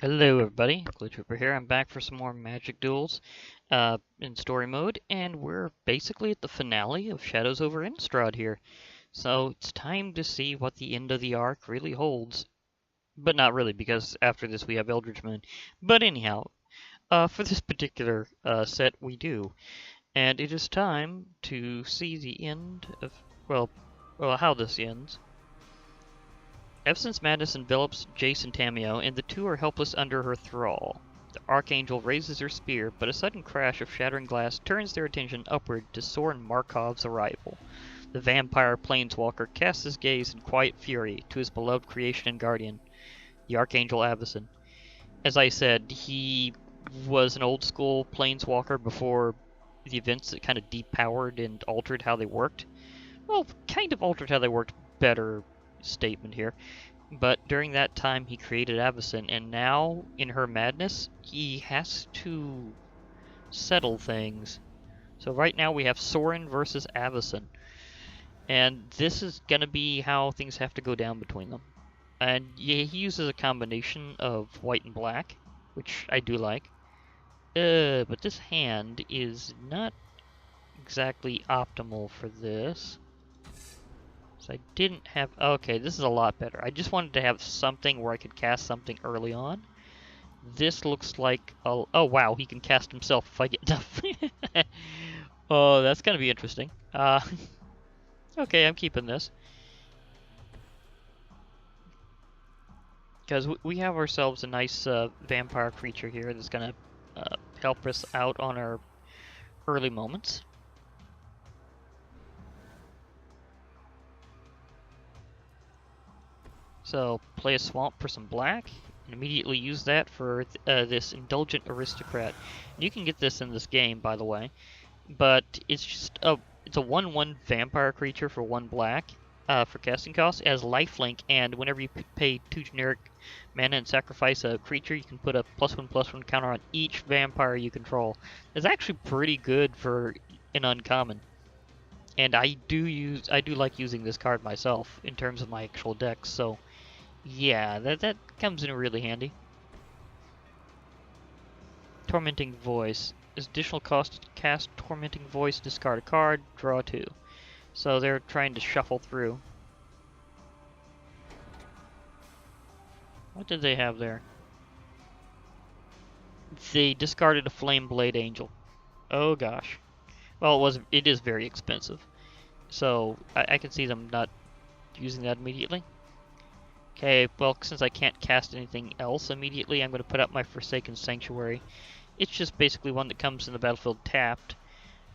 Hello everybody, Glue Trooper here. I'm back for some more Magic Duels in story mode, and we're basically at the finale of Shadows over Innistrad here. So it's time to see what the end of the arc really holds. But not really, because after this we have Eldritch Moon. But anyhow, for this particular set we do. And it is time to see the end of, well, how this ends. Avacyn's madness envelops Jace and Tamiyo, and the two are helpless under her thrall. The Archangel raises her spear, but a sudden crash of shattering glass turns their attention upward to Sorin Markhov's arrival. The vampire planeswalker casts his gaze in quiet fury to his beloved creation and guardian, the Archangel Avacyn. As I said, he was an old school planeswalker before the events that kind of depowered and altered how they worked. Well, kind of altered how they worked, better statement here. But during that time he created Avacyn, and now in her madness he has to settle things. So right now we have Sorin versus Avacyn, and this is gonna be how things have to go down between them. And yeah, he uses a combination of white and black, which I do like. But this hand is not exactly optimal for this. So I didn't have... Okay, this is a lot better. I just wanted to have something where I could cast something early on. This looks like... Oh, wow, he can cast himself if I get enough. Oh, that's going to be interesting. Okay, I'm keeping this. Because we have ourselves a nice vampire creature here that's going to help us out on our early moments. So play a swamp for some black, and immediately use that for this indulgent aristocrat. And you can get this in this game, by the way, but it's just it's a 1/1 vampire creature for 1 black for casting cost. It has lifelink, and whenever you pay 2 generic mana and sacrifice a creature, you can put a +1/+1 counter on each vampire you control. It's actually pretty good for an uncommon. And I do like using this card myself in terms of my actual decks, so yeah, that comes in really handy. Tormenting Voice. Is additional cost to cast Tormenting Voice, discard a card, draw 2. So they're trying to shuffle through. What did they have there? They discarded a Flame Blade Angel. Oh gosh. Well, it is very expensive. So I can see them not using that immediately. Okay, well, since I can't cast anything else immediately, I'm going to put up my Forsaken Sanctuary. It's just basically one that comes in the battlefield tapped,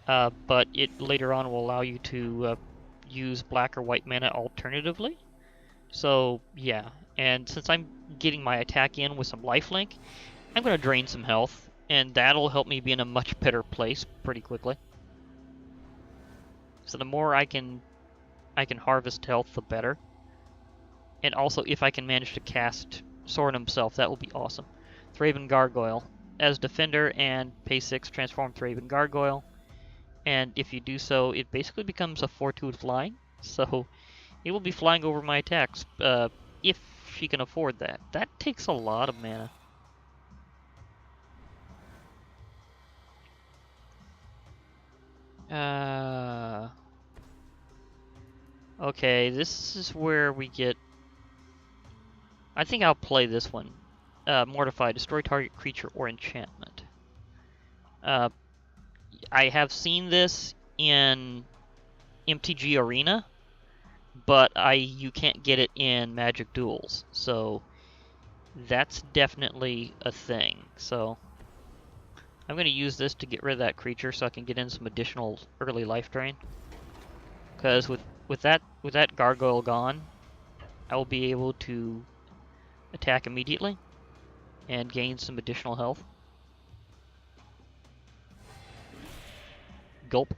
but it later on will allow you to use black or white mana alternatively. So, yeah, and since I'm getting my attack in with some lifelink, I'm going to drain some health, and that'll help me be in a much better place pretty quickly. So the more I can harvest health, the better. And also, if I can manage to cast Sorin himself, that will be awesome. Thraben Gargoyle. As defender and pay 6, transform Thraben Gargoyle. And if you do so, it basically becomes a 4/2 flying. So it will be flying over my attacks, if she can afford that. That takes a lot of mana. Okay, this is where we get... I think I'll play this one. Mortify, destroy target creature or enchantment. I have seen this in MTG Arena, but you can't get it in Magic Duels, so that's definitely a thing. So I'm going to use this to get rid of that creature so I can get in some additional early life drain. Because with that gargoyle gone, I will be able to attack immediately and gain some additional health. Gulp.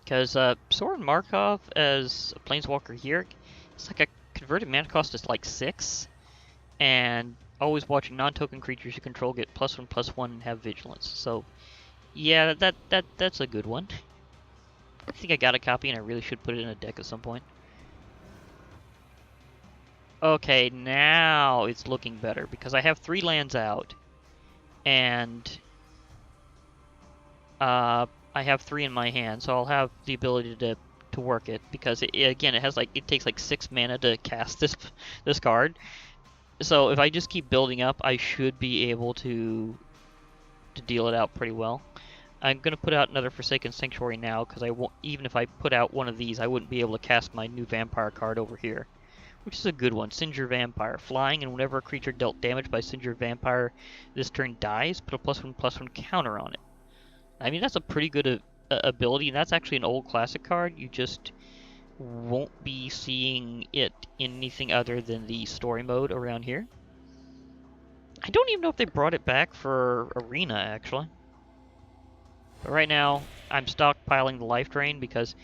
Because Sorin Markhov as a planeswalker here, it's like a converted mana cost is like 6, and always watching non-token creatures you control get +1/+1 and have vigilance. So yeah, that's a good one. I think I got a copy and I really should put it in a deck at some point. Okay, now it's looking better because I have 3 lands out, and I have 3 in my hand, so I'll have the ability to work it because again it has like it takes like 6 mana to cast this card. So if I just keep building up, I should be able to deal it out pretty well. I'm gonna put out another Forsaken Sanctuary now because I won't, even if I put out one of these, I wouldn't be able to cast my new Vampire card over here, which is a good one. Singe Vampire, flying, and whenever a creature dealt damage by Singe Vampire this turn dies, put a +1/+1 counter on it. I mean, that's a pretty good ability, and that's actually an old classic card. You just won't be seeing it in anything other than the story mode around here. I don't even know if they brought it back for Arena, actually. But right now, I'm stockpiling the life drain because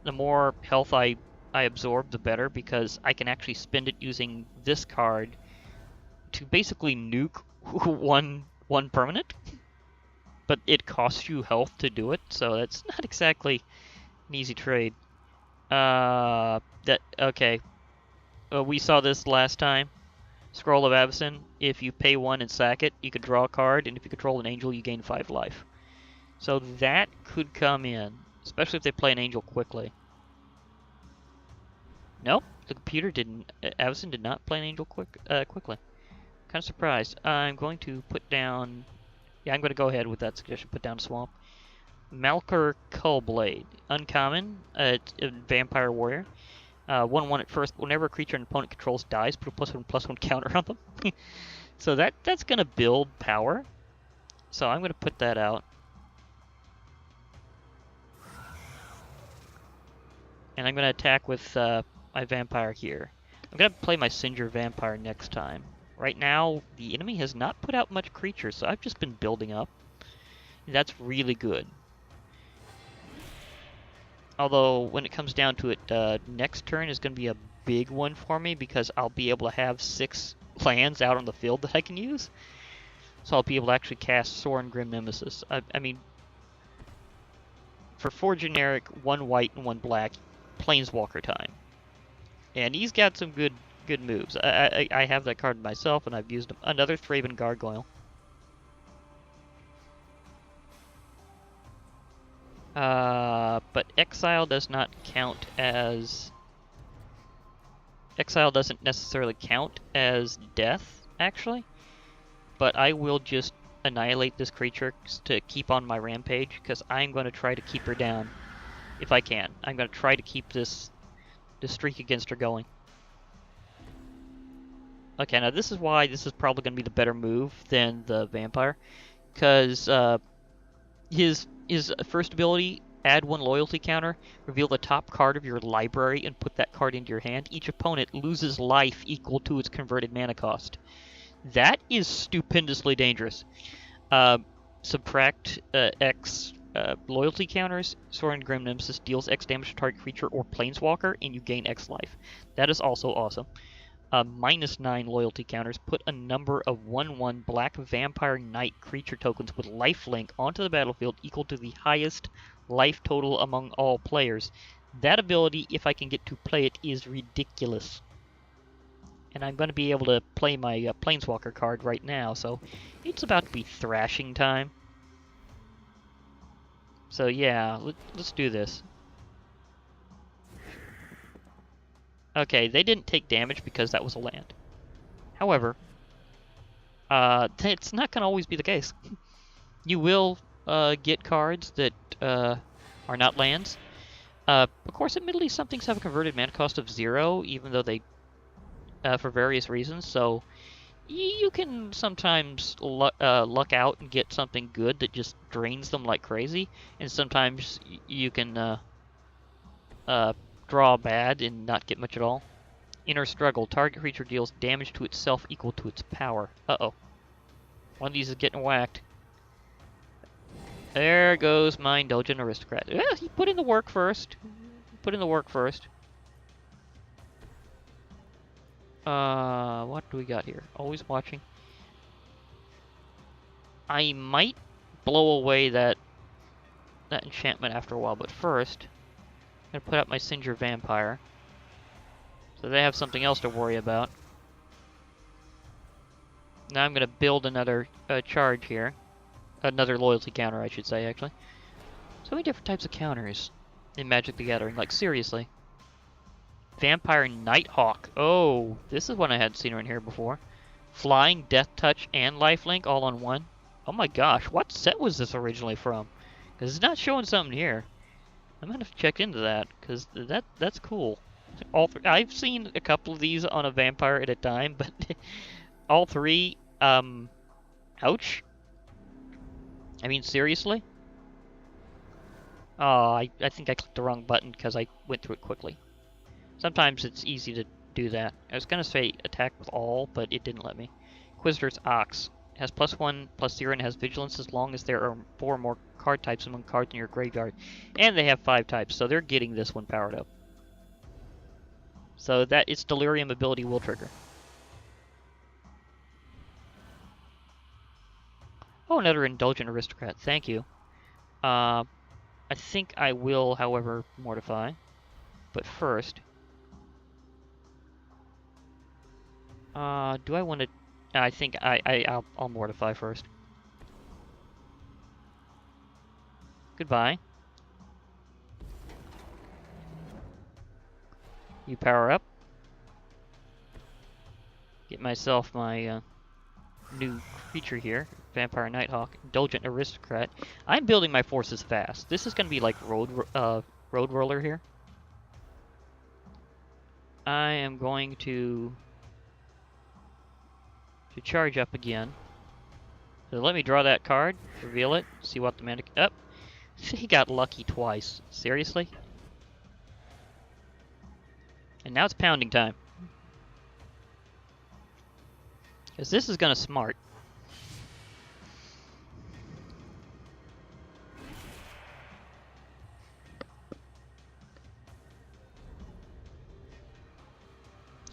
the more health I absorb, the better, because I can actually spend it using this card to basically nuke one permanent. But it costs you health to do it, so that's not exactly an easy trade. Okay. We saw this last time. Scroll of Avacyn. If you pay 1 and sack it, you can draw a card, and if you control an angel, you gain 5 life. So that could come in, especially if they play an angel quickly. Nope, the computer didn't. Avacyn did not play an angel quickly. Kind of surprised. I'm going to put down. Yeah, I'm going to go ahead with that suggestion. Put down Swamp. Malker Cullblade. Uncommon. It's a vampire warrior. 1/1 at first. Whenever a creature an opponent controls dies, put a +1/+1 counter on them. So that's going to build power. So I'm going to put that out. And I'm going to attack with my vampire here. I'm going to play my Singer Vampire next time. Right now, the enemy has not put out much creatures, so I've just been building up. That's really good. Although, when it comes down to it, next turn is going to be a big one for me because I'll be able to have 6 lands out on the field that I can use. So I'll be able to actually cast Sorin Grim Nemesis. I mean, for 4 generic, 1 white and 1 black, planeswalker time. And he's got some good moves. I have that card myself, and I've used him. Another Thraben Gargoyle. But Exile does not count as... Exile doesn't necessarily count as death, actually. But I will just annihilate this creature to keep on my rampage, because I'm going to try to keep her down, if I can. I'm going to try to keep this streak against her going. Okay, now this is why this is probably going to be the better move than the Vampire, because his first ability, add 1 loyalty counter, reveal the top card of your library and put that card into your hand. Each opponent loses life equal to its converted mana cost. That is stupendously dangerous. Subtract X loyalty counters. Sorin Grim Nemesis deals X damage to target creature or planeswalker, and you gain X life. That is also awesome. -9 loyalty counters. Put a number of 1/1 black vampire knight creature tokens with lifelink onto the battlefield equal to the highest life total among all players. That ability, if I can get to play it, is ridiculous. And I'm going to be able to play my planeswalker card right now, so it's about to be thrashing time. So yeah, let's do this. Okay, they didn't take damage because that was a land. However, it's not going to always be the case. You will get cards that are not lands. Of course, admittedly, some things have a converted mana cost of 0, even though they, for various reasons, so you can sometimes luck out and get something good that just drains them like crazy, and sometimes you can draw bad and not get much at all. Inner Struggle. Target creature deals damage to itself equal to its power. Uh-oh. One of these is getting whacked. There goes my Indulgent Aristocrat. Well, he put in the work first. What do we got here? Always watching. I might blow away that enchantment after a while, but first, I'm going to put out my Singer Vampire. So they have something else to worry about. Now I'm going to build another charge here. Another loyalty counter, I should say, actually. So many different types of counters in Magic the Gathering. Like, seriously. Vampire Nighthawk. Oh, this is one I hadn't seen in here before. Flying, Death Touch, and Lifelink all on one. Oh my gosh, what set was this originally from? Because it's not showing something here. I'm going to have to check into that, because that's cool. I've seen a couple of these on a vampire at a time, but all three, ouch. I mean, seriously? Oh, I think I clicked the wrong button because I went through it quickly. Sometimes it's easy to do that. I was going to say attack with all, but it didn't let me. Inquisitor's Ox. Has +1/+0 and has vigilance as long as there are 4 or more card types among cards in your graveyard. And they have 5 types, so they're getting this one powered up. So that its Delirium ability will trigger. Oh, another Indulgent Aristocrat. Thank you. I think I will, however, mortify. But first, do I want to? I think I'll mortify first. Goodbye. You power up. Get myself my new creature here, Vampire Nighthawk, Indulgent Aristocrat. I'm building my forces fast. This is going to be like road roller here. I am going to charge up again. So let me draw that card, reveal it, see what the mana... Oh, he got lucky twice. Seriously? And now it's pounding time. Because this is going to smart.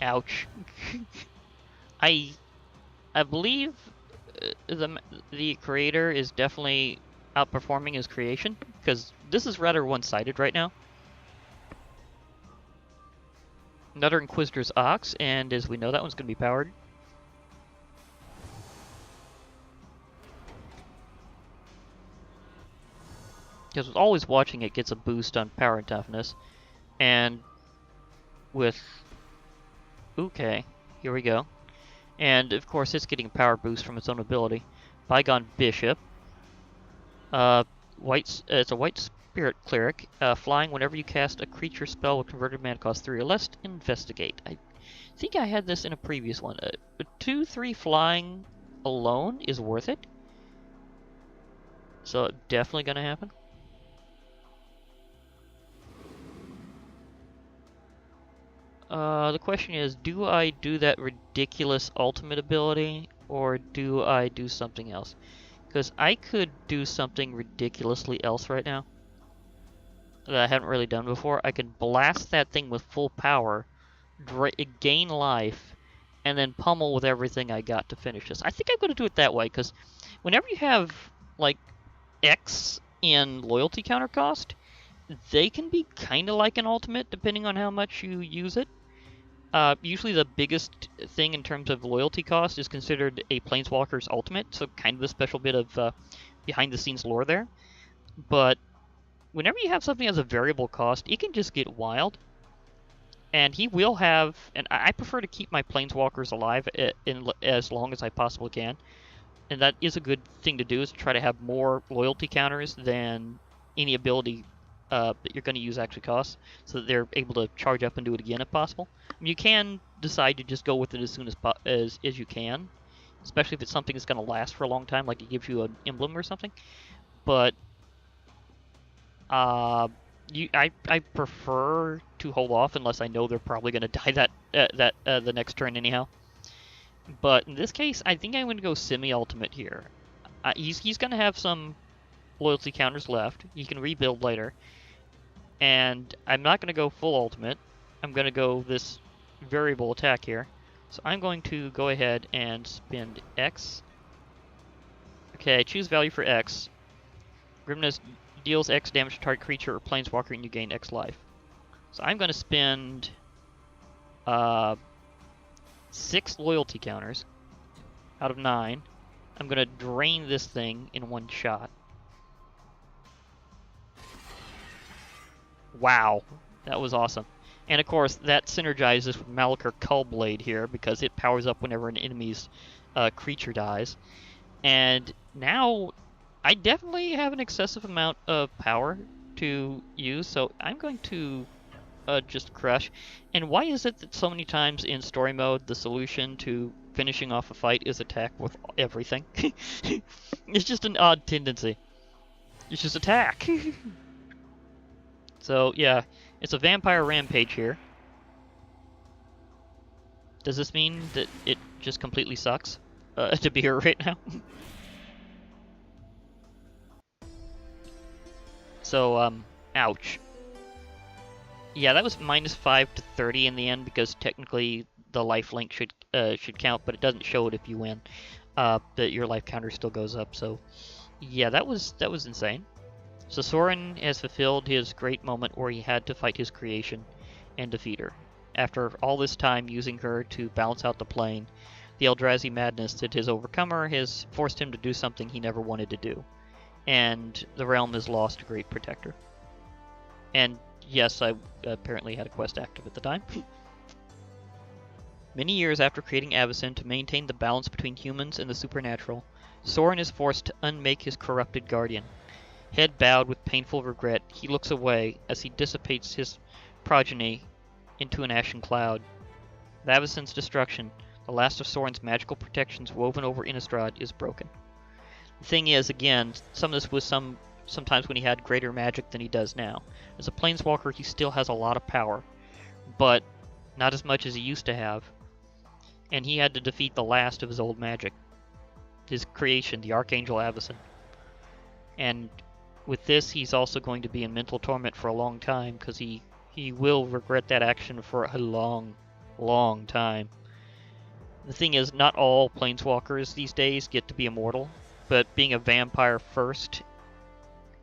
Ouch. I believe the creator is definitely outperforming his creation, because this is rather one-sided right now. Another Inquisitor's Ox, and as we know, that one's going to be powered. Because with always watching, it gets a boost on power and toughness. And with... Okay, here we go. And of course, it's getting a power boost from its own ability. Bygone Bishop. It's a white spirit cleric. Flying whenever you cast a creature spell with converted mana cost 3 or less. Investigate. I think I had this in a previous one. 2/3 flying alone is worth it. So definitely gonna happen. The question is, do I do that ridiculous ultimate ability, or do I do something else? Because I could do something ridiculously else right now that I haven't really done before. I could blast that thing with full power, gain life, and then pummel with everything I got to finish this. I think I'm going to do it that way, because whenever you have, like, X in loyalty counter cost, they can be kind of like an ultimate, depending on how much you use it. Usually the biggest thing in terms of loyalty cost is considered a planeswalker's ultimate, so kind of a special bit of behind-the-scenes lore there. But whenever you have something as a variable cost, it can just get wild. And he will have... And I prefer to keep my planeswalkers alive as long as I possibly can. And that is a good thing to do, is to try to have more loyalty counters than any ability that you're going to use actually costs, so that they're able to charge up and do it again if possible. I mean, you can decide to just go with it as soon as you can, especially if it's something that's going to last for a long time, like it gives you an emblem or something. But I prefer to hold off unless I know they're probably going to die the next turn anyhow. But in this case, I think I'm going to go semi-ultimate here. He's going to have some loyalty counters left. You can rebuild later. And I'm not going to go full ultimate. I'm going to go this variable attack here. So I'm going to go ahead and spend X. Okay, choose value for X. Grimness deals X damage to target creature or planeswalker and you gain X life. So I'm going to spend 6 loyalty counters. out of 9. I'm going to drain this thing in one shot. Wow, that was awesome. And of course, that synergizes with Malakir Cullblade here because it powers up whenever an enemy's creature dies. And now I definitely have an excessive amount of power to use, so I'm going to just crush. And why is it that so many times in story mode the solution to finishing off a fight is attack with everything? It's just an odd tendency. It's just attack. So yeah, it's a vampire rampage here. Does this mean that it just completely sucks to be here right now? So, ouch. Yeah, that was -5 to 30 in the end because technically the life link should count, but it doesn't show it if you win. That your life counter still goes up. So, yeah, that was insane. So Sorin has fulfilled his great moment where he had to fight his creation and defeat her. After all this time using her to balance out the plane, the Eldrazi madness that has overcome her has forced him to do something he never wanted to do. And the realm has lost a great protector. And yes, I apparently had a quest active at the time. Many years after creating Avacyn to maintain the balance between humans and the supernatural, Sorin is forced to unmake his corrupted guardian. Head bowed with painful regret, he looks away as he dissipates his progeny into an ashen cloud. With Avacyn's destruction, the last of Sorin's magical protections woven over Innistrad is broken. The thing is, again, some of this was sometimes when he had greater magic than he does now. As a planeswalker, he still has a lot of power, but not as much as he used to have. And he had to defeat the last of his old magic, his creation, the Archangel Avacyn. And with this, he's also going to be in mental torment for a long time, because he will regret that action for a long, long time. The thing is, not all planeswalkers these days get to be immortal, but being a vampire first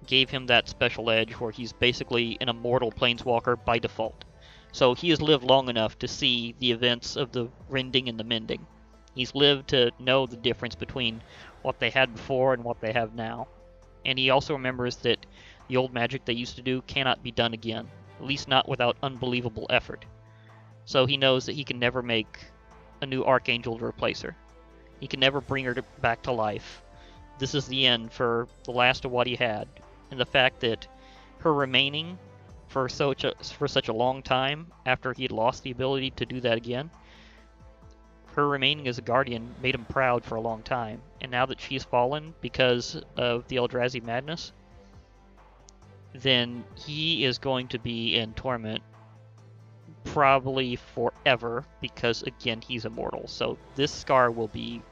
gave him that special edge where he's basically an immortal planeswalker by default. So he has lived long enough to see the events of the rending and the mending. He's lived to know the difference between what they had before and what they have now. And he also remembers that the old magic they used to do cannot be done again, at least not without unbelievable effort. So he knows that he can never make a new Archangel to replace her. He can never bring her back to life. This is the end for the last of what he had. And the fact that her remaining for such a long time after he had lost the ability to do that again, her remaining as a guardian made him proud for a long time. And now that she's fallen because of the Eldrazi madness, then he is going to be in torment probably forever because, again, he's immortal. So this scar will be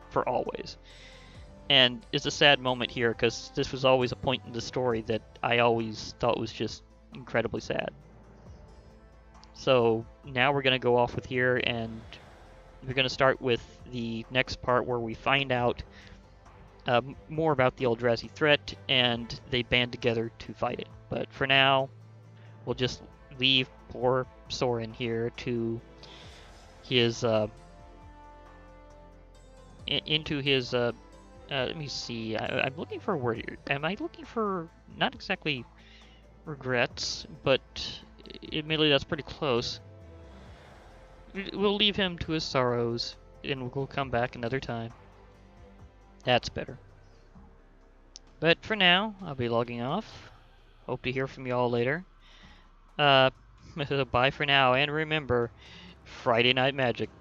for always. And it's a sad moment here because this was always a point in the story that I always thought was just incredibly sad. So now we're going to go off with here, and we're going to start with the next part where we find out more about the Eldrazi threat, and they band together to fight it. But for now, we'll just leave poor Sorin here to his into his let me see. I'm looking for a word here. Am I looking for not exactly regrets, but admittedly that's pretty close. We'll leave him to his sorrows, and we'll come back another time. That's better. But for now, I'll be logging off. Hope to hear from you all later. Bye for now, and remember, Friday Night Magic.